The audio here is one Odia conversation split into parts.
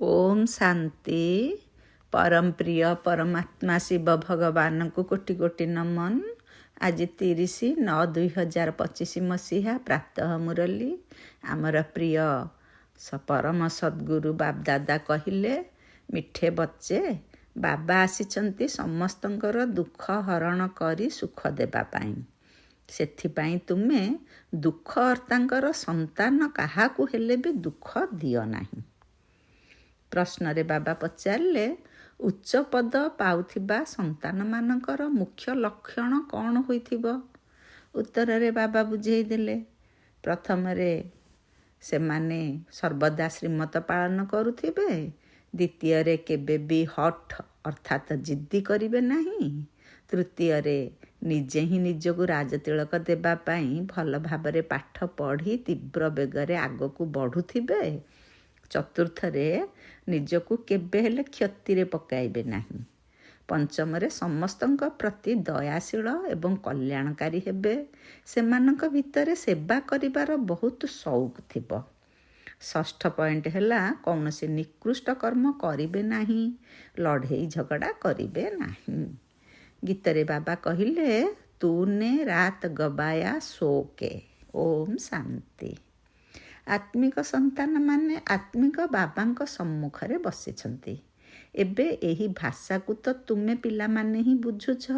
ओम शांति। परम प्रिय परमात्मा शिव भगवान को कोटि कोटि नमन। आज 30/9/2025 मसीहा प्रातः मुरली आमर प्रिय परम सद्गुरु बापदादा कहिले, मिठे बच्चे बाबा आसिचंती समस्तंकर दुख हरण करी सुख देबा पाई। सेथिपाई तुमे दुखहर्तांकर संतान काहाकू हेले भी दुख दियो नाही। प्रश्न रे बाबा पचारे, उच्च पद पाउथिबा संतान मानकर मुख्य लक्षण कौन होइथिबो? उत्तर रे बाबा बुझेई देले। प्रथम रे से माने सर्वदा श्रीमत पालन करुथिबे। द्वितीय रे केबे भी हठ अर्थात जिद्दी करिबे नाही। तृतीय रे निजे ही निजको राजतिलक देबा पाई भल भाबरे पाठ पढ़ी तीव्र बेगरे आगकू बढ़ुथिबे। चतुर्थ रे निजको केबे हेले क्षति रे पकाइबे नाही। पंचम रे समस्तंक प्रति दयाशील एवं कल्याणकारी हेबे। सेमानंक भितरे सेवा करिबार बहुत शौक थिबो। षष्ठ पॉइंट हैला कौनसी निकृष्ट कर्म करिबे नाही, लड़ेई झगड़ा करिबे नाही। गीतरे बाबा कहिले, तूने रात गबाया सो के। ओम शांति। आत्मिक संतान माने आत्मिक बाबांक सम्मुखरे बसिछंती। एबे एही भाषा को तो तुमे पिला माने ही बुझुछ,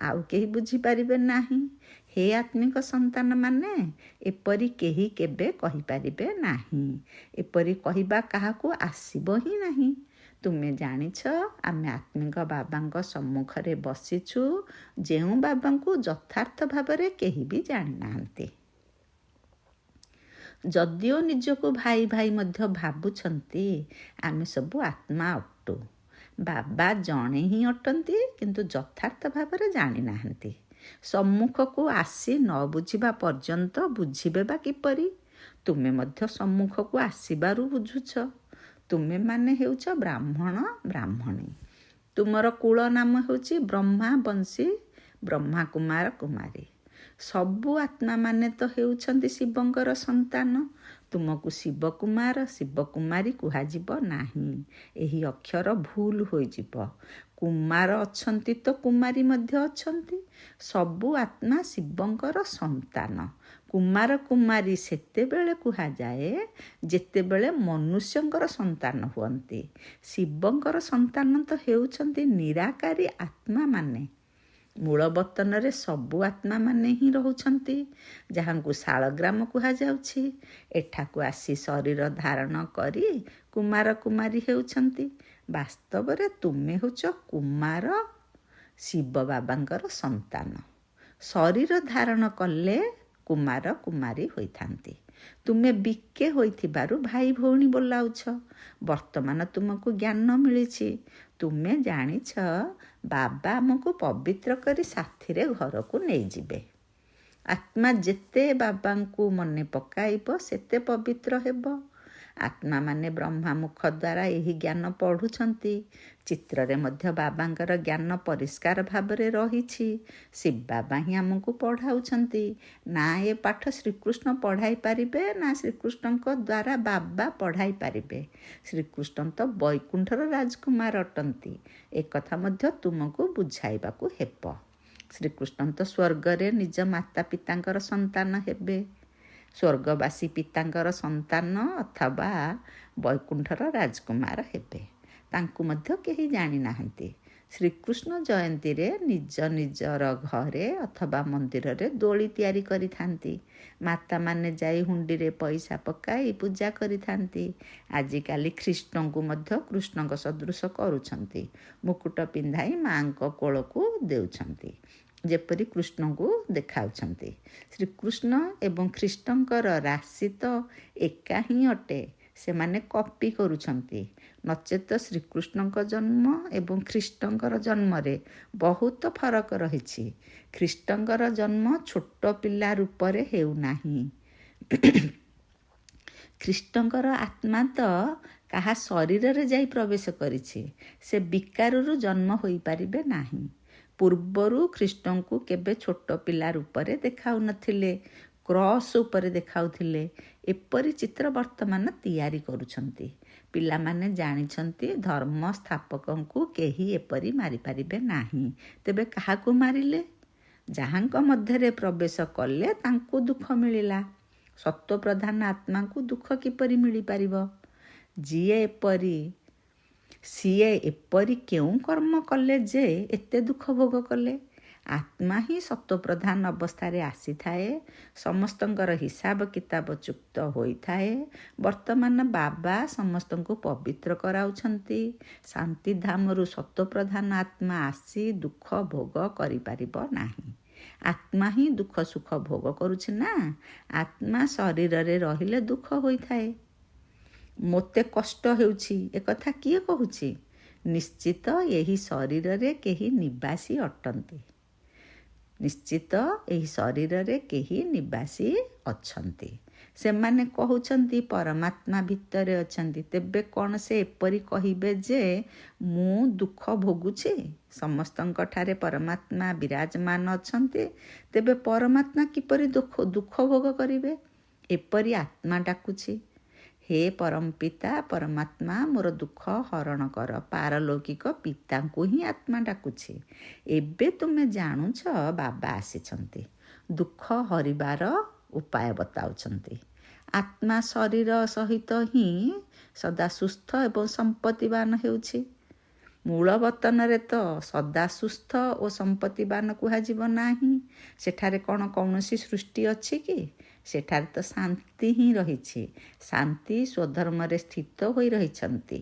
आउ केही बुझी पारिबे नाही। हे आत्मिक संतान माने एपरी केही केबे कहि पारिबे नाही। एपरी कहिबा काहाकू आसीबो ही नाही। तुमे जानिछ आमे आत्मिक बाबांक सम्मुखरे बसिछु, जेउ बाबांकू यथार्थ भावरे केही भी जानि नाहंती। जदिओ निजको भाई भाई मध्य भाबुछंती आमे सबु आत्मा अटु। बाबा जणे ही अटंती, किंतु यथार्थ भावरे जानि नाहंती। सम्मुख को आसी न बुझिबा पर्यंत बुझिबे बा किपरि? तुमे मध्य सम्मुख को आसीबारु बुझुछ। तुमे माने हेउछ ब्राह्मण ब्राह्मणी। तुमर कुल नाम हेउछि ब्रह्मा वंशी ब्रह्मा कुमार कुमारी। सबु आत्मा माने तो हेउछंती शिवंकर संतान। तुमको शिव कुमार शिव कुमारी कुहाजिब नाही। एही अक्षर भूल होइजिब। कुमार अछंती तो कुमारी मध्य अछंती। सबु आत्मा शिवंकर संतान। कुमार कुमारी सेतेबेले कुहाजाए जेतेबेले मनुष्यंकर संतान हुअंती। शिवंकर संतान तो हेउछंती निराकारी आत्मा माने। मूल बतन रे सबु आत्मा माने ही रहुछंती, जहांकू शालग्राम कुहाजाउछि। एठाकू आसी शरीर धारण करी कुमार कुमारी हेउछंती। वास्तव रे तुमे होछ कुमार शिव बाबांकर संतान। शरीर धारण कले कुमार कुमारी होइथांती। तुमे बिके होइथिबारु भाई भौणी बोलाउछ। वर्तमान तुमको ज्ञान मिलिछि। तुमे जानिछ बाबा हमको पवित्र करी साथी रे घर को नहीं जिबे। आत्मा जेते बाबांकू मने पकाइब सेते पवित्र हेबो। आत्मा माने ब्रह्मा मुख द्वारा यही ज्ञान पढ़ुछंती। चित्र रे मध्य बाबांकर ज्ञान परिष्कार भावरे रहिछि। शिव बाबा ही हमको पढ़ाउछंती। ना ये पाठ श्रीकृष्ण पढ़ाई पारिबे, ना श्रीकृष्णक द्वारा बाबा पढ़ाई पारिबे। श्रीकृष्ण तो वैकुंठर राजकुमार अटंती। एक कथा मध्य तुमको बुझाइबाकू हेब। श्रीकृष्ण तो स्वर्ग रे निज माता पितांकर संतान हेबे। स्वर्गवासी पितांकर संतान अथवा वैकुंठर राजकुमार हेबे। तांकू मध्य केही जानि नाहंती। श्रीकृष्ण जयंती रे निज निजर घरे अथवा मंदिर रे दोली तैयारी करिथांती। माता माने जाई हुंडी रे पैसा पकाई पूजा करिथांती। आजिकाली ख्रीष्टंकू मध्य कृष्णक सदृश करुछंती। मुकुट पिंधाई मांक कोलकू देउछंती, जेपरी कृष्ण को देखाउछंती। श्रीकृष्ण एवं ख्रीष्टंकर राशि तो एका ही अटे। से माने कॉपी करुछंती। नचेत श्रीकृष्णक जन्म एवं ख्रीष्टंकर जन्म रे बहुत फरक रहिछि। ख्रीष्टंकर जन्म छोट पिला रूप रे हेउ नाही। ख्रीष्टंकर आत्मा तो कहा शरीर रे जाई प्रवेश करिछि। से विकारु जन्म होई पारिबे नाही। पूर्वरु ख्रीष्टंकू केबे छोट पिला रूपरे देखाउ नथिले, क्रॉस उपरे देखाउथिले। एपरी चित्र वर्तमान तैयारी करुछंती। ପିଲାମାନେ ଜାଣିଛନ୍ତି ଧର୍ମ ସ୍ଥାପକଙ୍କୁ କେହି ଏପରି ମାରିପାରିବେ ନାହିଁ। ତେବେ କାହାକୁ ମାରିଲେ? ଯାହାଙ୍କ ମଧ୍ୟରେ ପ୍ରବେଶ କଲେ ତାଙ୍କୁ ଦୁଃଖ ମିଳିଲା। ସତ୍ତ୍ୱପ୍ରଧାନ ଆତ୍ମାଙ୍କୁ ଦୁଃଖ କିପରି ମିଳିପାରିବ? ସିଏ ଏପରି କେଉଁ କର୍ମ କଲେ ଯେ ଏତେ ଦୁଃଖ ଭୋଗ କଲେ? ଆତ୍ମା ହିଁ ସତ୍ତ୍ୱପ୍ରଧାନ ଅବସ୍ଥାରେ ଆସିଥାଏ, ସମସ୍ତଙ୍କର ହିସାବ କିତାବ ଚୁକ୍ତ ହୋଇଥାଏ। ବର୍ତ୍ତମାନ ବାବା ସମସ୍ତଙ୍କୁ ପବିତ୍ର କରାଉଛନ୍ତି। ଶାନ୍ତିଧାମରୁ ସତ୍ତ୍ୱପ୍ରଧାନ ଆତ୍ମା ଆସି ଦୁଃଖ ଭୋଗ କରିପାରିବ ନାହିଁ। ଆତ୍ମା ହିଁ ଦୁଃଖ ସୁଖ ଭୋଗ କରୁଛି ନା। ଆତ୍ମା ଶରୀରରେ ରହିଲେ ଦୁଃଖ ହୋଇଥାଏ। ମୋତେ କଷ୍ଟ ହେଉଛି ଏକଥା କିଏ କହୁଛି? ନିଶ୍ଚିତ ଏହି ଶରୀରରେ କେହି ନିବାସୀ ଅଟନ୍ତି। ନିଶ୍ଚିତ ଏହି ଶରୀରରେ କେହି ନିବାସୀ ଅଛନ୍ତି। ସେମାନେ କହୁଛନ୍ତି ପରମାତ୍ମା ଭିତରେ ଅଛନ୍ତି। ତେବେ କ'ଣ ସେ ଏପରି କହିବେ ଯେ ମୁଁ ଦୁଃଖ ଭୋଗୁଛି? ସମସ୍ତଙ୍କଠାରେ ପରମାତ୍ମା ବିରାଜମାନ ଅଛନ୍ତି। ତେବେ ପରମାତ୍ମା କିପରି ଦୁଃଖ ଭୋଗ କରିବେ? ଏପରି ଆତ୍ମା ଡାକୁଛି, ହେ ପରମପିତା ପରମାତ୍ମା ମୋର ଦୁଃଖ ହରଣ କର। ପାରଲୌକିକ ପିତାଙ୍କୁ ହିଁ ଆତ୍ମା ଡାକୁଛି। ଏବେ ତୁମେ ଜାଣୁଛ ବାବା ଆସିଛନ୍ତି, ଦୁଃଖ ହରିବାର ଉପାୟ ବତାଉଛନ୍ତି। ଆତ୍ମା ଶରୀର ସହିତ ହିଁ ସଦା ସୁସ୍ଥ ଏବଂ ସମ୍ପତ୍ତିବାନ ହେଉଛି। ମୂଳ ବତନରେ ତ ସଦା ସୁସ୍ଥ ଓ ସମ୍ପତ୍ତିବାନ କୁହାଯିବ ନାହିଁ। ସେଠାରେ କ'ଣ କୌଣସି ସୃଷ୍ଟି ଅଛି କି? ସେଠାରେ ତ ଶାନ୍ତି ହିଁ ରହିଛି। ଶାନ୍ତି ସ୍ୱଧର୍ମରେ ସ୍ଥିତ ହୋଇ ରହିଛନ୍ତି।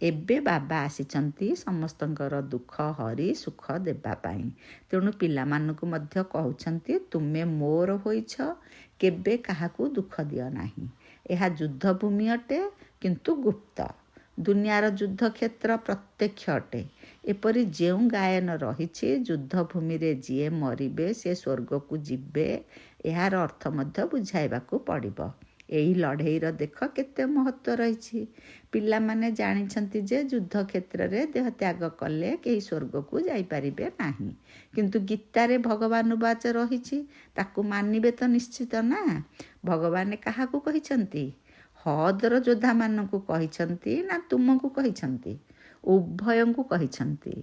ଏବେ ବାବା ଆସିଛନ୍ତି ସମସ୍ତଙ୍କର ଦୁଃଖ ହରି ସୁଖ ଦେବା ପାଇଁ। ତେଣୁ ପିଲାମାନଙ୍କୁ ମଧ୍ୟ କହୁଛନ୍ତି ତୁମେ ମୋର ହୋଇଛ, କେବେ କାହାକୁ ଦୁଃଖ ଦିଅ ନାହିଁ। ଏହା ଯୁଦ୍ଧଭୂମି ଅଟେ, କିନ୍ତୁ ଗୁପ୍ତ। ଦୁନିଆର ଯୁଦ୍ଧକ୍ଷେତ୍ର ପ୍ରତ୍ୟକ୍ଷ ଅଟେ। ଏପରି ଯେଉଁ ଗାୟନ ରହିଛି, ଯୁଦ୍ଧଭୂମିରେ ଯିଏ ମରିବେ ସେ ସ୍ୱର୍ଗକୁ ଯିବେ, ଏହାର ଅର୍ଥ ମଧ୍ୟ ବୁଝାଇବାକୁ ପଡ଼ିବ। ଏହି ଲଢ଼େଇର ଦେଖ କେତେ ମହତ୍ତ୍ୱ ରହିଛି। ପିଲାମାନେ ଜାଣିଛନ୍ତି ଯେ ଯୁଦ୍ଧକ୍ଷେତ୍ରରେ ଦେହତ୍ୟାଗ କଲେ କେହି ସ୍ୱର୍ଗକୁ ଯାଇପାରିବେ ନାହିଁ। କିନ୍ତୁ ଗୀତାରେ ଭଗବାନୁବାଚ ରହିଛି, ତାକୁ ମାନିବେ ତ ନିଶ୍ଚିତ ନା। ଭଗବାନ କାହାକୁ କହିଛନ୍ତି? ହଦର ଯୋଦ୍ଧାମାନଙ୍କୁ କହିଛନ୍ତି ନା ତୁମକୁ କହିଛନ୍ତି? ଉଭୟଙ୍କୁ କହିଛନ୍ତି।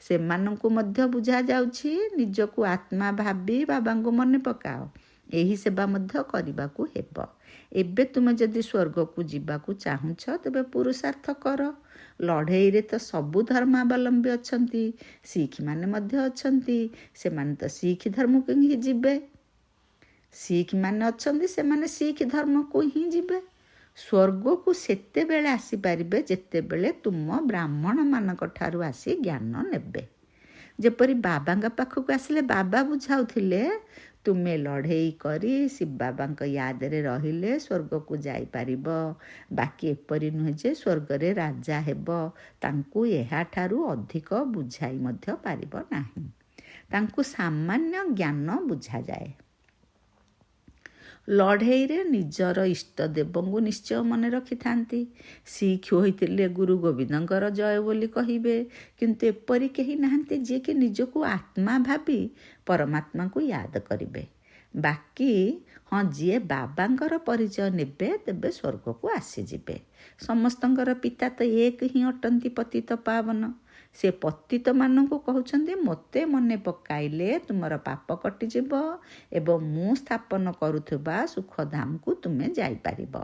ସେମାନଙ୍କୁ ମଧ୍ୟ ବୁଝାଯାଉଛି ନିଜକୁ ଆତ୍ମା ଭାବି ବାବାଙ୍କୁ ମନେ ପକାଅ। ଏହି ସେବା ମଧ୍ୟ କରିବାକୁ ହେବ। ଏବେ ତୁମେ ଯଦି ସ୍ୱର୍ଗକୁ ଯିବାକୁ ଚାହୁଁଛ ତେବେ ପୁରୁଷାର୍ଥ କର। ଲଢ଼େଇରେ ତ ସବୁ ଧର୍ମାବଲମ୍ବୀ ଅଛନ୍ତି। ଶିଖମାନେ ମଧ୍ୟ ଅଛନ୍ତି। ସେମାନେ ତ ଶିଖ ଧର୍ମକୁ ହିଁ ଯିବେ। ଶିଖମାନେ ଅଛନ୍ତି, ସେମାନେ ଶିଖ ଧର୍ମକୁ ହିଁ ଯିବେ। ସ୍ୱର୍ଗକୁ ସେତେବେଳେ ଆସିପାରିବେ ଯେତେବେଳେ ତୁମ ବ୍ରାହ୍ମଣମାନଙ୍କ ଠାରୁ ଆସି ଜ୍ଞାନ ନେବେ। ଯେପରି ବାବାଙ୍କ ପାଖକୁ ଆସିଲେ ବାବା ବୁଝାଉଥିଲେ, ତୁମେ ଲଢ଼େଇ କରି ଶିବ ବାବାଙ୍କ ୟାଦରେ ରହିଲେ ସ୍ୱର୍ଗକୁ ଯାଇପାରିବ। ବାକି ଏପରି ନୁହେଁ ଯେ ସ୍ୱର୍ଗରେ ରାଜା ହେବ। ତାଙ୍କୁ ଏହାଠାରୁ ଅଧିକ ବୁଝାଇ ମଧ୍ୟ ପାରିବ ନାହିଁ। ତାଙ୍କୁ ସାମାନ୍ୟ ଜ୍ଞାନ ବୁଝାଯାଏ। ଲଢ଼େଇରେ ନିଜର ଇଷ୍ଟଦେବଙ୍କୁ ନିଶ୍ଚୟ ମନେ ରଖିଥାନ୍ତି। ଶିଖ ହୋଇଥିଲେ ଗୁରୁ ଗୋବିନ୍ଦଙ୍କର ଜୟ ବୋଲି କହିବେ। କିନ୍ତୁ ଏପରି କେହି ନାହାନ୍ତି ଯିଏକି ନିଜକୁ ଆତ୍ମା ଭାବି ପରମାତ୍ମାଙ୍କୁ ୟାଦ କରିବେ। ବାକି ଯିଏ ବାବାଙ୍କର ପରିଚୟ ନେବେ ତେବେ ସ୍ୱର୍ଗକୁ ଆସିଯିବେ। ସମସ୍ତଙ୍କର ପିତା ତ ଏକ ହିଁ ଅଟନ୍ତି, ପତିତ ପାବନ। ସେ ପତିତମାନଙ୍କୁ କହୁଛନ୍ତି ମୋତେ ମନେ ପକାଇଲେ ତୁମର ପାପ କଟିଯିବ ଏବଂ ମୁଁ ସ୍ଥାପନ କରୁଥିବା ସୁଖଧାମକୁ ତୁମେ ଯାଇପାରିବ।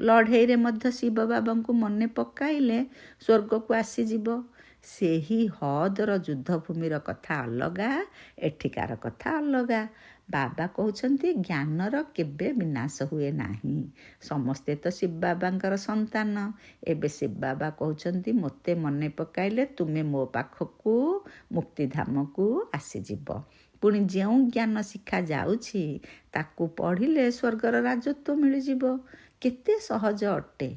ଲଢ଼େଇରେ ମଧ୍ୟ ଶିବ ବାବାଙ୍କୁ ମନେ ପକାଇଲେ ସ୍ୱର୍ଗକୁ ଆସିଯିବ। ସେହି ହଦର ଯୁଦ୍ଧଭୂମିର କଥା ଅଲଗା, ଏଠିକାର କଥା ଅଲଗା। ବାବା କହୁଛନ୍ତି ଜ୍ଞାନର କେବେ ବିନାଶ ହୁଏ ନାହିଁ। ସମସ୍ତେ ତ ଶିବ ବାବାଙ୍କର ସନ୍ତାନ। ଏବେ ଶିବ ବାବା କହୁଛନ୍ତି ମୋତେ ମନେ ପକାଇଲେ ତୁମେ ମୋ ପାଖକୁ ମୁକ୍ତିଧାମକୁ ଆସିଯିବ। ପୁଣି ଯେଉଁ ଜ୍ଞାନ ଶିଖାଯାଉଛି ତାକୁ ପଢ଼ିଲେ ସ୍ୱର୍ଗର ରାଜତ୍ୱ ମିଳିଯିବ। କେତେ ସହଜ ଅଟେ।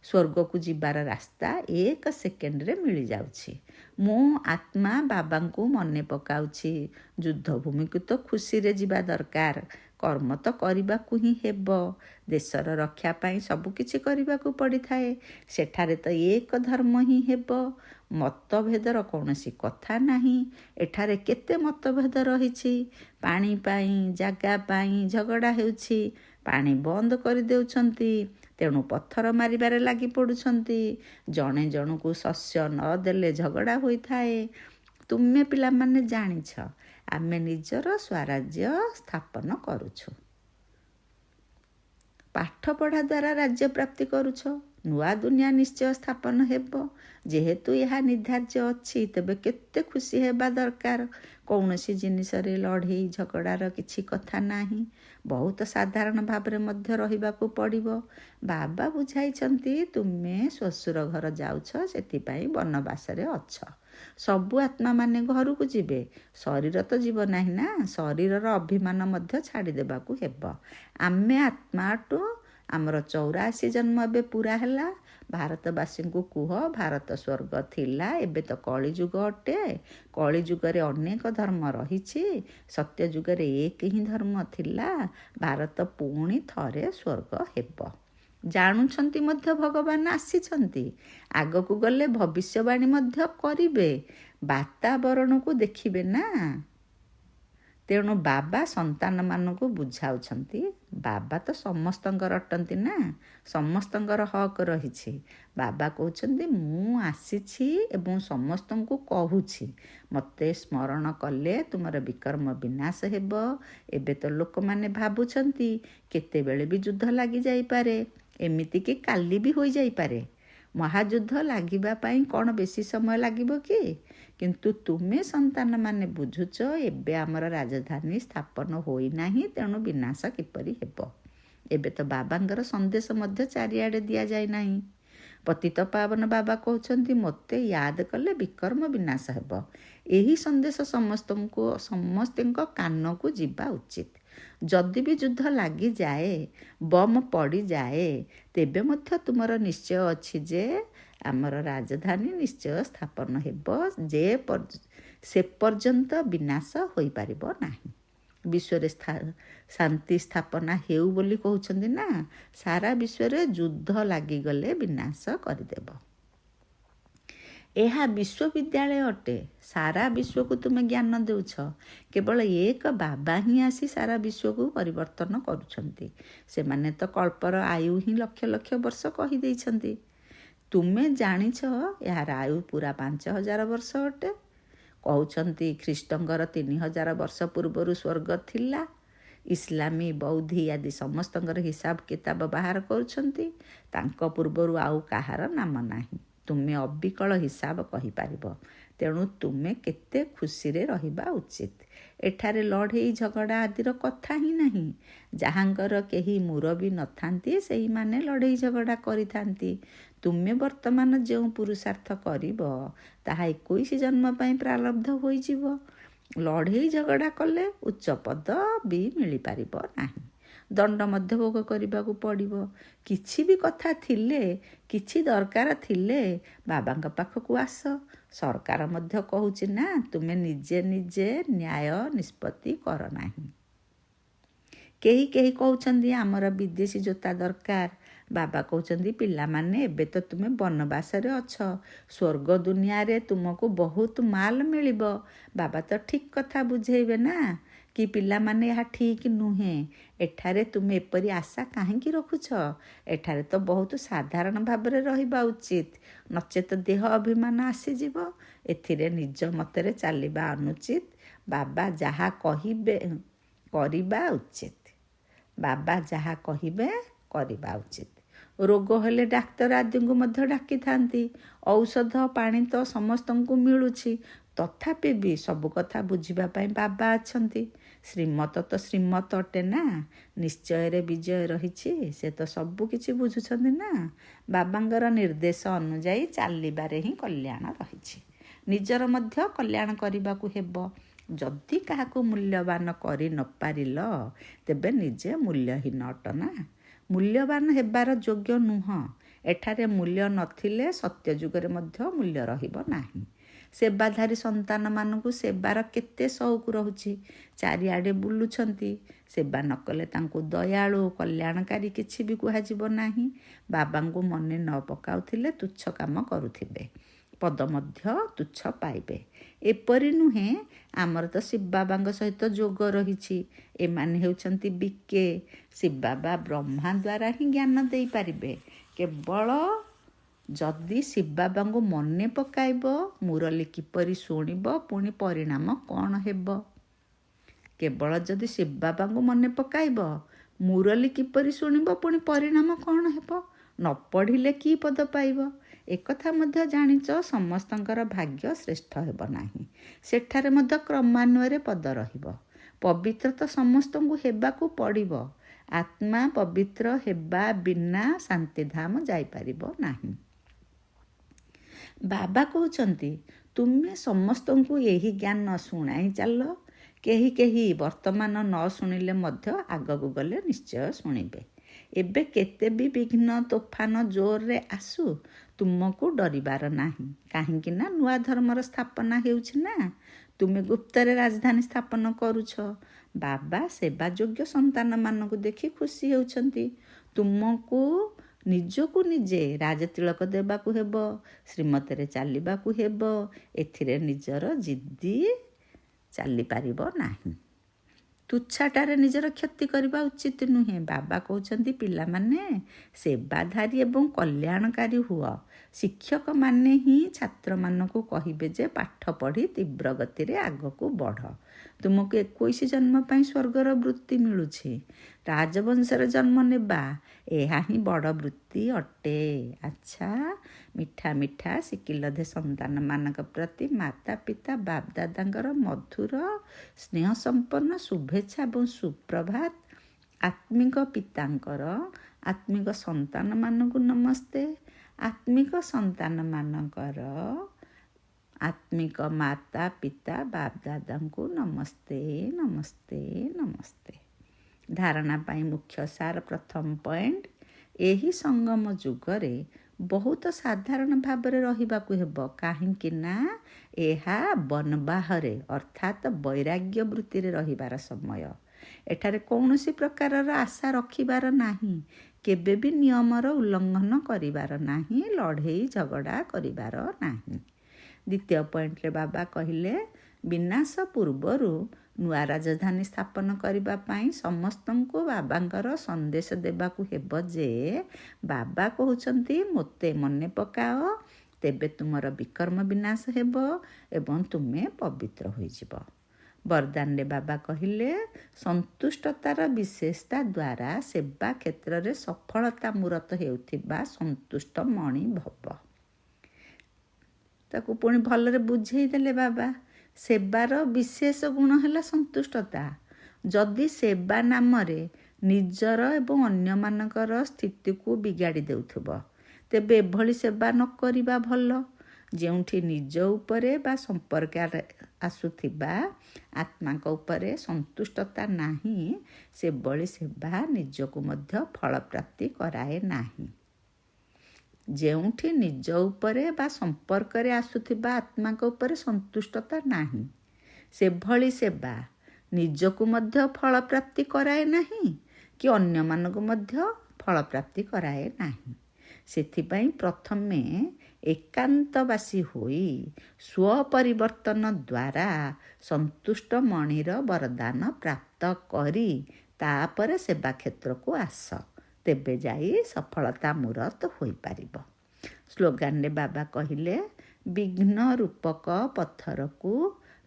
ସ୍ୱର୍ଗକୁ ଯିବାର ରାସ୍ତା 1 ସେକେଣ୍ଡରେ ମିଳିଯାଉଛି। ମୁଁ ଆତ୍ମା ବାବାଙ୍କୁ ମନେ ପକାଉଛି। ଯୁଦ୍ଧଭୂମିକୁ ତ ଖୁସିରେ ଯିବା ଦରକାର। କର୍ମ ତ କରିବାକୁ ହିଁ ହେବ। ଦେଶର ରକ୍ଷା ପାଇଁ ସବୁ କିଛି କରିବାକୁ ପଡ଼ିଥାଏ। ସେଠାରେ ତ ଏକ ଧର୍ମ ହିଁ ହେବ। ମତଭେଦର କୌଣସି କଥା ନାହିଁ। ଏଠାରେ କେତେ ମତଭେଦ ରହିଛି। ପାଣି ପାଇଁ, ଜାଗା ପାଇଁ ଝଗଡ଼ା ହେଉଛି। ପାଣି ବନ୍ଦ କରିଦେଉଛନ୍ତି, ତେଣୁ ପଥର ମାରିବାରେ ଲାଗି ପଡ଼ୁଛନ୍ତି। ଜଣେ ଜଣକୁ ଶସ୍ୟ ନ ଦେଲେ ଝଗଡ଼ା ହୋଇଥାଏ। ତୁମେ ପିଲାମାନେ ଜାଣିଛ ଆମେ ନିଜର ସ୍ୱରାଜ୍ୟ ସ୍ଥାପନ କରୁଛୁ। ପାଠପଢ଼ା ଦ୍ୱାରା ରାଜ୍ୟ ପ୍ରାପ୍ତି କରୁଛ। ନୂଆ ଦୁନିଆ ନିଶ୍ଚୟ ସ୍ଥାପନ ହେବ। ଯେହେତୁ ଏହା ନିର୍ଦ୍ଧାର୍ଯ୍ୟ ଅଛି, ତେବେ କେତେ ଖୁସି ହେବା ଦରକାର। କୌଣସି ଜିନିଷରେ ଲଢ଼େଇ ଝଗଡ଼ାର କିଛି କଥା ନାହିଁ। ବହୁତ ସାଧାରଣ ଭାବରେ ମଧ୍ୟ ରହିବାକୁ ପଡ଼ିବ। ବାବା ବୁଝାଇଛନ୍ତି, ତୁମେ ଶ୍ୱଶୁର ଘର ଯାଉଛ, ସେଥିପାଇଁ ବନବାସରେ ଅଛ। ସବୁ ଆତ୍ମାମାନେ ଘରକୁ ଯିବେ, ଶରୀର ତ ଯିବ ନାହିଁ ନା। ଶରୀରର ଅଭିମାନ ମଧ୍ୟ ଛାଡ଼ିଦେବାକୁ ହେବ। ଆମେ ଆତ୍ମାଠୁ ଆମର 84 ଜନ୍ମ ଏବେ ପୁରା ହେଲା। ଭାରତବାସୀଙ୍କୁ କୁହ, ଭାରତ ସ୍ୱର୍ଗ ଥିଲା, ଏବେ ତ କଳିଯୁଗ ଅଟେ। କଳିଯୁଗରେ ଅନେକ ଧର୍ମ ରହିଛି, ସତ୍ୟ ଯୁଗରେ ଏକ ହିଁ ଧର୍ମ ଥିଲା। ଭାରତ ପୁଣି ଥରେ ସ୍ୱର୍ଗ ହେବ। ଜାଣୁଛନ୍ତି ମଧ୍ୟ ଭଗବାନ ଆସିଛନ୍ତି। ଆଗକୁ ଗଲେ ଭବିଷ୍ୟବାଣୀ ମଧ୍ୟ କରିବେ। ବାତାବରଣକୁ ଦେଖିବେ ନା। ତେଣୁ ବାବା ସନ୍ତାନମାନଙ୍କୁ ବୁଝାଉଛନ୍ତି, ବାବା ତ ସମସ୍ତଙ୍କର ଅଟନ୍ତି ନା, ସମସ୍ତଙ୍କର ହକ୍ ରହିଛି। ବାବା କହୁଛନ୍ତି, ମୁଁ ଆସିଛି ଏବଂ ସମସ୍ତଙ୍କୁ କହୁଛି, ମୋତେ ସ୍ମରଣ କଲେ ତୁମର ବିକର୍ମ ବିନାଶ ହେବ। ଏବେ ତ ଲୋକମାନେ ଭାବୁଛନ୍ତି କେତେବେଳେ ବି ଯୁଦ୍ଧ ଲାଗିଯାଇପାରେ, ଏମିତିକି କାଲି ବି ହୋଇଯାଇପାରେ। ମହାଯୁଦ୍ଧ ଲାଗିବା ପାଇଁ କ'ଣ ବେଶୀ ସମୟ ଲାଗିବ କି? କିନ୍ତୁ ତୁମେ ସନ୍ତାନମାନେ ବୁଝୁଛ, ଏବେ ଆମର ରାଜଧାନୀ ସ୍ଥାପନ ହୋଇନାହିଁ, ତେଣୁ ବିନାଶ କିପରି ହେବ। ଏବେ ତ ବାବାଙ୍କର ସନ୍ଦେଶ ମଧ୍ୟ ଚାରିଆଡ଼େ ଦିଆଯାଇ ନାହିଁ। ପତିତ ପାବନ ବାବା କହୁଛନ୍ତି, ମୋତେ ୟାଦ କଲେ ବିକର୍ମ ବିନାଶ ହେବ। ଏହି ସନ୍ଦେଶ ସମସ୍ତଙ୍କ କାନକୁ ଯିବା ଉଚିତ। ଯଦି ବି ଯୁଦ୍ଧ ଲାଗିଯାଏ, ବମ୍ ପଡ଼ିଯାଏ, ତେବେ ମଧ୍ୟ ତୁମର ନିଶ୍ଚୟ ଅଛି ଯେ ଆମର ରାଜଧାନୀ ନିଶ୍ଚୟ ସ୍ଥାପନ ହେବ। ସେ ପର୍ଯ୍ୟନ୍ତ ବିନାଶ ହୋଇପାରିବ ନାହିଁ। ବିଶ୍ୱରେ ଶାନ୍ତି ସ୍ଥାପନା ହେଉ ବୋଲି କହୁଛନ୍ତି ନା। ସାରା ବିଶ୍ୱରେ ଯୁଦ୍ଧ ଲାଗିଗଲେ ବିନାଶ କରିଦେବ। ଏହା ବିଶ୍ୱବିଦ୍ୟାଳୟ ଅଟେ। ସାରା ବିଶ୍ୱକୁ ତୁମେ ଜ୍ଞାନ ଦେଉଛ। କେବଳ ଏକ ବାବା ହିଁ ଆସି ସାରା ବିଶ୍ୱକୁ ପରିବର୍ତ୍ତନ କରୁଛନ୍ତି। ସେମାନେ ତ କଳ୍ପର ଆୟୁ ହିଁ ଲକ୍ଷ ଲକ୍ଷ ବର୍ଷ କହିଦେଇଛନ୍ତି। ତୁମେ ଜାଣିଛ ଏହାର ଆୟୁ ପୁରା 5000 ବର୍ଷ ଅଟେ। କହୁଛନ୍ତି ଖ୍ରୀଷ୍ଟଙ୍କର 3000 ବର୍ଷ ପୂର୍ବରୁ ସ୍ୱର୍ଗ ଥିଲା। ଇସଲାମୀ, ବୌଦ୍ଧି ଆଦି ସମସ୍ତଙ୍କର ହିସାବ କିତାବ ବାହାର କରୁଛନ୍ତି। ତାଙ୍କ ପୂର୍ବରୁ ଆଉ କାହାର ନାମ ନାହିଁ। ତୁମେ ଅବିକଳ ହିସାବ କହିପାରିବ। ତେଣୁ ତୁମେ କେତେ ଖୁସିରେ ରହିବା ଉଚିତ। ଏଠାରେ ଲଢ଼େଇ ଝଗଡ଼ା ଆଦିର କଥା ହିଁ ନାହିଁ। ଯାହାଙ୍କର କେହି ମୁରବୀ ନଥାନ୍ତି, ସେହିମାନେ ଲଢ଼େଇ ଝଗଡ଼ା କରିଥାନ୍ତି। ତୁମେ ବର୍ତ୍ତମାନ ଯେଉଁ ପୁରୁଷାର୍ଥ କରିବ, ତାହା 21 ଜନ୍ମ ପାଇଁ ପ୍ରାରବ୍ଧ ହୋଇଯିବ। ଲଢ଼େଇ ଝଗଡ଼ା କଲେ ଉଚ୍ଚ ପଦ ବି ମିଳିପାରିବ ନାହିଁ। ଦଣ୍ଡ ମଧ୍ୟ ଭୋଗ କରିବାକୁ ପଡ଼ିବ। କିଛି ବି କଥା ଥିଲେ, କିଛି ଦରକାର ଥିଲେ ବାବାଙ୍କ ପାଖକୁ ଆସ। ସରକାର ମଧ୍ୟ କହୁଛି ନା, ତୁମେ ନିଜେ ନିଜେ ନ୍ୟାୟ ନିଷ୍ପତ୍ତି କର ନାହିଁ। କେହି କହୁଛନ୍ତି ଆମର ବିଦେଶୀ ଜୋତା ଦରକାର। ବାବା କହୁଛନ୍ତି, ପିଲାମାନେ ଏବେ ତ ତୁମେ ବନବାସରେ ଅଛ, ସ୍ୱର୍ଗ ଦୁନିଆରେ ତୁମକୁ ବହୁତ ମାଲ ମିଳିବ। ବାବା ତ ଠିକ୍ କଥା ବୁଝେଇବେ ନା, କି ପିଲାମାନେ ଏହା ଠିକ୍ ନୁହେଁ। ଏଠାରେ ତୁମେ ଏପରି ଆଶା କାହିଁକି ରଖୁଛ? ଏଠାରେ ତ ବହୁତ ସାଧାରଣ ଭାବରେ ରହିବା ଉଚିତ, ନଚେତ ଦେହ ଅଭିମାନ ଆସିଯିବ। ଏଥିରେ ନିଜ ମତରେ ଚାଲିବା ଅନୁଚିତ। ବାବା ଯାହା କହିବେ କରିବା ଉଚିତ। ବାବା ଯାହା କହିବେ କରିବା ଉଚିତ। ରୋଗ ହେଲେ ଡାକ୍ତର ଆଦିଙ୍କୁ ମଧ୍ୟ ଡାକିଥାନ୍ତି। ଔଷଧ ପାଣି ତ ସମସ୍ତଙ୍କୁ ମିଳୁଛି। ତଥାପି ବି ସବୁ କଥା ବୁଝିବା ପାଇଁ ବାବା ଅଛନ୍ତି। ଶ୍ରୀମତ ତ ଶ୍ରୀମତ ଅଟେ ନା, ନିଶ୍ଚୟରେ ବିଜୟ ରହିଛି। ସେ ତ ସବୁ କିଛି ବୁଝୁଛନ୍ତି ନା। ବାବାଙ୍କର ନିର୍ଦ୍ଦେଶ ଅନୁଯାୟୀ ଚାଲିବାରେ ହିଁ କଲ୍ୟାଣ ରହିଛି। ନିଜର ମଧ୍ୟ କଲ୍ୟାଣ କରିବାକୁ ହେବ। ଯଦି କାହାକୁ ମୂଲ୍ୟବାନ କରି ନ ପାରିଲ, ତେବେ ନିଜେ ମୂଲ୍ୟହୀନ ଅଟ ନା। ମୂଲ୍ୟବାନ ହେବାର ଯୋଗ୍ୟ ନୁହଁ। ଏଠାରେ ମୂଲ୍ୟ ନଥିଲେ ସତ୍ୟ ଯୁଗରେ ମଧ୍ୟ ମୂଲ୍ୟ ରହିବ ନାହିଁ। ସେବାଧାରୀ ସନ୍ତାନମାନଙ୍କୁ ସେବାର କେତେ ସଉକ ରହୁଛି। ଚାରିଆଡ଼େ ବୁଲୁଛନ୍ତି। ସେବା ନ କଲେ ତାଙ୍କୁ ଦୟାଳୁ, କଲ୍ୟାଣକାରୀ କିଛି ବି କୁହାଯିବ ନାହିଁ। ବାବାଙ୍କୁ ମନେ ନ ପକାଉଥିଲେ ତୁଚ୍ଛ କାମ କରୁଥିବେ। ପଦ ମଧ୍ୟ ତୁଚ୍ଛ ପାଇବେ। ଏପରି ନୁହେଁ, ଆମର ତ ଶିବ ବାବାଙ୍କ ସହିତ ଯୋଗ ରହିଛି। ଏମାନେ ହେଉଛନ୍ତି ବିକେ। ଶିବ ବାବା ବ୍ରହ୍ମା ଦ୍ୱାରା ହିଁ ଜ୍ଞାନ ଦେଇପାରିବେ। କେବଳ ଯଦି ଶିବ ବାବାଙ୍କୁ ମନେ ପକାଇବ, ମୁରଲି କିପରି ଶୁଣିବ, ପୁଣି ପରିଣାମ କ'ଣ ହେବ। କେବଳ ଯଦି ଶିବ ବାବାଙ୍କୁ ମନେ ପକାଇବ, ମୁରଲି କିପରି ଶୁଣିବ, ପୁଣି ପରିଣାମ କ'ଣ ହେବ। ନ ପଢ଼ିଲେ କି ପଦ ପାଇବ। ଏକଥା ମଧ୍ୟ ଜାଣିଛ, ସମସ୍ତଙ୍କର ଭାଗ୍ୟ ଶ୍ରେଷ୍ଠ ହେବ ନାହିଁ। ସେଠାରେ ମଧ୍ୟ କ୍ରମାନ୍ୱୟରେ ପଦ ରହିବ। ପବିତ୍ର ତ ସମସ୍ତଙ୍କୁ ହେବାକୁ ପଡ଼ିବ। ଆତ୍ମା ପବିତ୍ର ହେବା ବିନା ଶାନ୍ତିଧାମ ଯାଇପାରିବ ନାହିଁ। ବାବା କହୁଛନ୍ତି, ତୁମେ ସମସ୍ତଙ୍କୁ ଏହି ଜ୍ଞାନ ଶୁଣାଇ ଚାଲ। କେହି କେହି ବର୍ତ୍ତମାନ ନ ଶୁଣିଲେ ମଧ୍ୟ ଆଗକୁ ଗଲେ ନିଶ୍ଚୟ ଶୁଣିବେ। ଏବେ କେତେ ବି ବିଘ୍ନ ତୋଫାନ ଜୋରରେ ଆସୁ, ତୁମକୁ ଡରିବାର ନାହିଁ। କାହିଁକି ନା ନୂଆ ଧର୍ମର ସ୍ଥାପନା ହେଉଛି ନା। ତୁମେ ଗୁପ୍ତରେ ରାଜଧାନୀ ସ୍ଥାପନ କରୁଛ। ବାବା ସେବା ଯୋଗ୍ୟ ସନ୍ତାନମାନଙ୍କୁ ଦେଖି ଖୁସି ହେଉଛନ୍ତି। ତୁମକୁ ନିଜକୁ ନିଜେ ରାଜତିଳକ ଦେବାକୁ ହେବ, ଶ୍ରୀମତରେ ଚାଲିବାକୁ ହେବ। ଏଥିରେ ନିଜର ଜିଦ୍ଦି ଚାଲିପାରିବ ନାହିଁ। ତୁଚ୍ଛାଟାରେ ନିଜର କ୍ଷତି କରିବା ଉଚିତ ନୁହେଁ। ବାବା କହୁଛନ୍ତି, ପିଲାମାନେ ସେବାଧାରୀ ଏବଂ କଲ୍ୟାଣକାରୀ ହୁଅ। ଶିକ୍ଷକମାନେ ହିଁ ଛାତ୍ରମାନଙ୍କୁ କହିବେ ଯେ ପାଠ ପଢ଼ି ତୀବ୍ର ଗତିରେ ଆଗକୁ ବଢ଼। ତୁମକୁ 21 ଜନ୍ମ ପାଇଁ ସ୍ୱର୍ଗର ବୃତ୍ତି ମିଳୁଛି। ରାଜବଂଶରେ ଜନ୍ମ ନେବା, ଏହା ହିଁ ବଡ଼ ବୃତ୍ତି ଅଟେ। ଆଚ୍ଛା, ମିଠା ମିଠା ଶିକିଲଧେ ସନ୍ତାନମାନଙ୍କ ପ୍ରତି ମାତା ପିତା ବାପଦାଦାଙ୍କର ମଧୁର ସ୍ନେହ ସମ୍ପନ୍ନ ଶୁଭେଚ୍ଛା ଏବଂ ସୁପ୍ରଭାତ। ଆତ୍ମିକ ପିତାଙ୍କର ଆତ୍ମିକ ସନ୍ତାନମାନଙ୍କୁ ନମସ୍ତେ। ଆତ୍ମିକ ସନ୍ତାନମାନଙ୍କର ଆତ୍ମିକ ମାତା ପିତା ବାପଦାଦାଙ୍କୁ ନମସ୍ତେ ନମସ୍ତେ ନମସ୍ତେ। ଧାରଣା ପାଇଁ ମୁଖ୍ୟ ସାର। ପ୍ରଥମ ପଏଣ୍ଟ, ଏହି ସଙ୍ଗମ ଯୁଗରେ ବହୁତ ସାଧାରଣ ଭାବରେ ରହିବାକୁ ହେବ। କାହିଁକି ନା ଏହା ବନବାହରେ ଅର୍ଥାତ୍ ବୈରାଗ୍ୟ ବୃତ୍ତିରେ ରହିବାର ସମୟ। ଏଠାରେ କୌଣସି ପ୍ରକାରର ଆଶା ରଖିବାର ନାହିଁ। କେବେ ବି ନିୟମର ଉଲ୍ଲଙ୍ଘନ କରିବାର ନାହିଁ। ଲଢ଼େଇ ଝଗଡ଼ା କରିବାର ନାହିଁ। ଦ୍ୱିତୀୟ ପଏଣ୍ଟରେ ବାବା କହିଲେ, ବିନାଶ ପୂର୍ବରୁ ନୂଆ ରାଜଧାନୀ ସ୍ଥାପନ କରିବା ପାଇଁ ସମସ୍ତଙ୍କୁ ବାବାଙ୍କର ସନ୍ଦେଶ ଦେବାକୁ ହେବ ଯେ, ବାବା କହୁଛନ୍ତି, ମୋତେ ମନେ ପକାଅ, ତେବେ ତୁମର ବିକର୍ମ ବିନାଶ ହେବ ଏବଂ ତୁମେ ପବିତ୍ର ହୋଇଯିବ। ବରଦାନରେ ବାବା କହିଲେ, ସନ୍ତୁଷ୍ଟତାର ବିଶେଷତା ଦ୍ୱାରା ସେବା କ୍ଷେତ୍ରରେ ସଫଳତା ମୂରତ ହେଉଥିବା ସନ୍ତୁଷ୍ଟ ମଣି ଭବ। ତାକୁ ପୁଣି ଭଲରେ ବୁଝେଇ ଦେଲେ ବାବା। ସେବାର ବିଶେଷ ଗୁଣ ହେଲା ସନ୍ତୁଷ୍ଟତା। ଯଦି ସେବା ନାମରେ ନିଜର ଏବଂ ଅନ୍ୟମାନଙ୍କର ସ୍ଥିତିକୁ ବିଗାଡ଼ି ଦେଉଥିବ, ତେବେ ଏଭଳି ସେବା ନ କରିବା ଭଲ। ଯେଉଁଠି ନିଜ ଉପରେ ବା ସମ୍ପର୍କରେ ଆସୁଥିବା ଆତ୍ମାଙ୍କ ଉପରେ ସନ୍ତୁଷ୍ଟତା ନାହିଁ, ସେଭଳି ସେବା ନିଜକୁ ମଧ୍ୟ ଫଳପ୍ରାପ୍ତି କରାଏ ନାହିଁ। ଯେଉଁଠି ନିଜ ଉପରେ ବା ସମ୍ପର୍କରେ ଆସୁଥିବା ଆତ୍ମାଙ୍କ ଉପରେ ସନ୍ତୁଷ୍ଟତା ନାହିଁ, ସେଭଳି ସେବା ନିଜକୁ ମଧ୍ୟ ଫଳପ୍ରାପ୍ତି କରାଏ ନାହିଁ କି ଅନ୍ୟମାନଙ୍କୁ ମଧ୍ୟ ଫଳପ୍ରାପ୍ତି କରାଏ ନାହିଁ। ସେଥିପାଇଁ ପ୍ରଥମେ ଏକାନ୍ତବାସୀ ହୋଇ ସ୍ୱପରିବର୍ତ୍ତନ ଦ୍ୱାରା ସନ୍ତୁଷ୍ଟ ମଣିର ବରଦାନ ପ୍ରାପ୍ତ କରି ତାପରେ ସେବା କ୍ଷେତ୍ରକୁ ଆସ। ତେବେ ଯାଇ ସଫଳତା ମୂରତ ହୋଇପାରିବ। ସ୍ଲୋଗାନରେ ବାବା କହିଲେ, ବିଘ୍ନ ରୂପକ ପଥରକୁ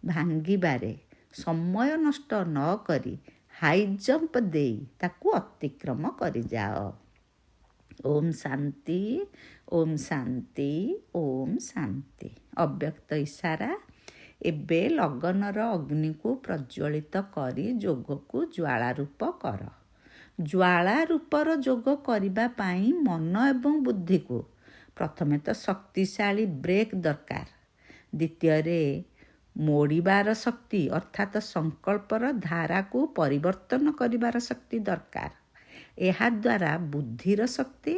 ଭାଙ୍ଗିବାରେ ସମୟ ନଷ୍ଟ ନ କରି ହାଇ ଜମ୍ପ ଦେଇ ତାକୁ ଅତିକ୍ରମ କରିଯାଅ। ଓମ୍ ଶାନ୍ତି, ଓମ୍ ଶାନ୍ତି, ଓମ୍ ଶାନ୍ତି। ଅବ୍ୟକ୍ତ ଇଶାରା। ଏବେ ଲଗନର ଅଗ୍ନିକୁ ପ୍ରଜ୍ୱଳିତ କରି ଯୋଗକୁ ଜ୍ୱାଳା ରୂପ କର। ଜ୍ୱାଳା ରୂପର ଯୋଗ କରିବା ପାଇଁ ମନ ଏବଂ ବୁଦ୍ଧିକୁ ପ୍ରଥମେ ତ ଶକ୍ତିଶାଳୀ ବ୍ରେକ୍ ଦରକାର। ଦ୍ୱିତୀୟରେ ମୋଡ଼ିବାର ଶକ୍ତି ଅର୍ଥାତ୍ ସଂକଳ୍ପର ଧାରାକୁ ପରିବର୍ତ୍ତନ କରିବାର ଶକ୍ତି ଦରକାର। ଏହାଦ୍ୱାରା ବୁଦ୍ଧିର ଶକ୍ତି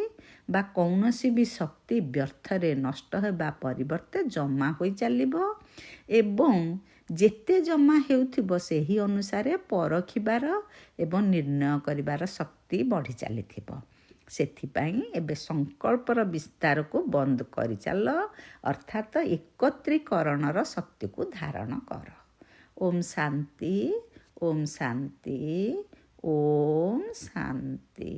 ବା କୌଣସି ବି ଶକ୍ତି ବ୍ୟର୍ଥରେ ନଷ୍ଟ ହେବା ପରିବର୍ତ୍ତେ ଜମା ହୋଇ ଚାଲିବ ଏବଂ ଯେତେ ଜମା ହେଉଥିବ ସେହି ଅନୁସାରେ ପରଖିବାର ଏବଂ ନିର୍ଣ୍ଣୟ କରିବାର ଶକ୍ତି ବଢ଼ି ଚାଲିଥିବ। ସେଥିପାଇଁ ଏବେ ସଂକଳ୍ପର ବିସ୍ତାରକୁ ବନ୍ଦ କରିଚାଲ, ଅର୍ଥାତ୍ ଏକତ୍ରୀକରଣର ଶକ୍ତିକୁ ଧାରଣ କର। ଓମ୍ ଶାନ୍ତି, ଓମ୍ ଶାନ୍ତି, ଓମ୍ ଶାନ୍ତି।